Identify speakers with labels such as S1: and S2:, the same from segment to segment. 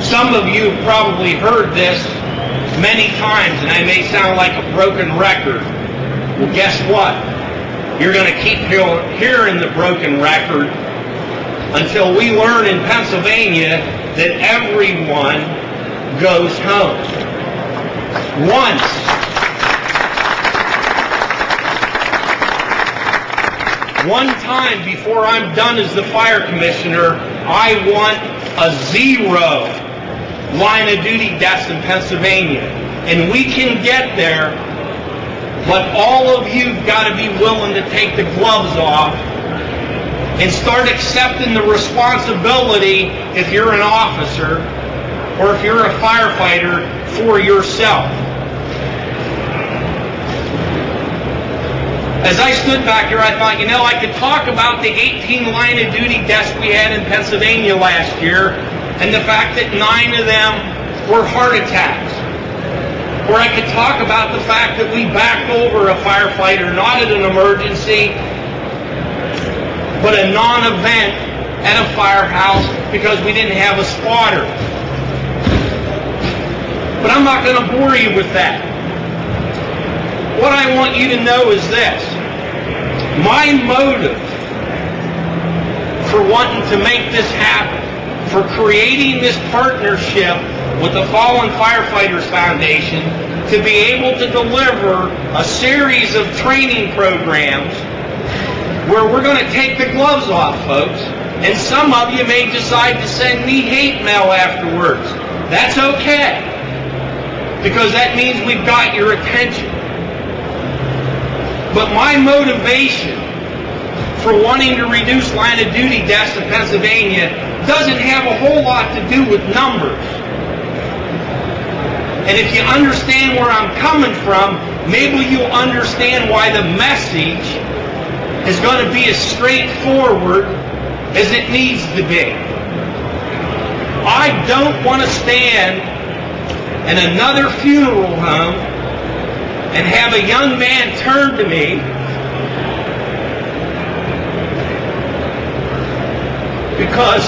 S1: Some of you have probably heard this many times, and I may sound like a broken record. Well, guess what? You're going to keep hearing the broken record until we learn in Pennsylvania that everyone goes home. One time before I'm done as the fire commissioner, I want a 0 line of duty deaths in Pennsylvania. And we can get there, but all of you've got to be willing to take the gloves off and start accepting the responsibility, if you're an officer or if you're a firefighter, for yourself. As I stood back here, I thought, I could talk about the 18 line of duty deaths we had in Pennsylvania last year and the fact that 9 of them were heart attacks. Or I could talk about the fact that we backed over a firefighter, not at an emergency, but a non-event at a firehouse because we didn't have a spotter. But I'm not going to bore you with that. What I want you to know is this. My motive for wanting to make this happen, for creating this partnership with the Fallen Firefighters Foundation to be able to deliver a series of training programs where we're going to take the gloves off, folks. And some of you may decide to send me hate mail afterwards. That's okay, because that means we've got your attention. But my motivation for wanting to reduce line of duty deaths in Pennsylvania doesn't have a whole lot to do with numbers. And if you understand where I'm coming from, maybe you'll understand why the message is going to be as straightforward as it needs to be. I don't want to stand in another funeral home and have a young man turn to me because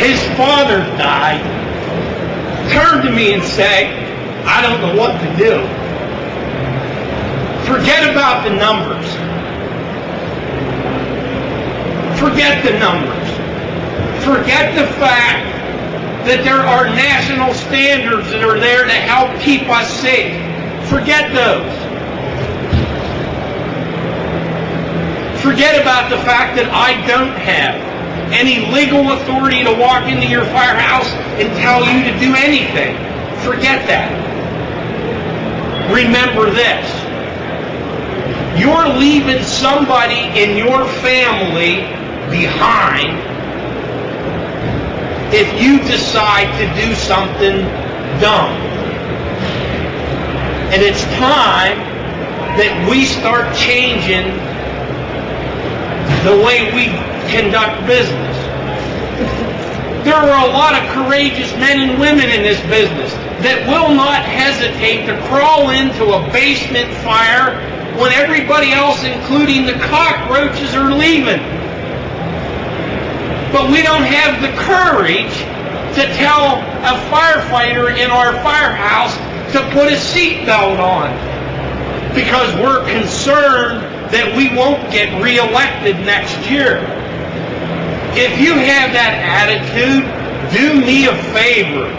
S1: his father died, turn to me and say, I don't know what to do. Forget about the numbers. Forget the numbers. Forget the fact that there are national standards that are there to help keep us safe. Forget those. Forget about the fact that I don't have any legal authority to walk into your firehouse and tell you to do anything. Forget that. Remember this. You're leaving somebody in your family behind if you decide to do something dumb. And it's time that we start changing the way we conduct business. There are a lot of courageous men and women in this business that will not hesitate to crawl into a basement fire when everybody else, including the cockroaches, are leaving. But we don't have the courage to tell a firefighter in our firehouse to put a seatbelt on because we're concerned that we won't get reelected next year. If you have that attitude, do me a favor.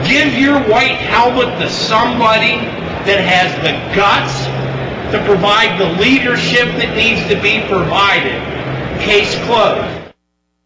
S1: Give your white helmet to somebody that has the guts to provide the leadership that needs to be provided. Case closed.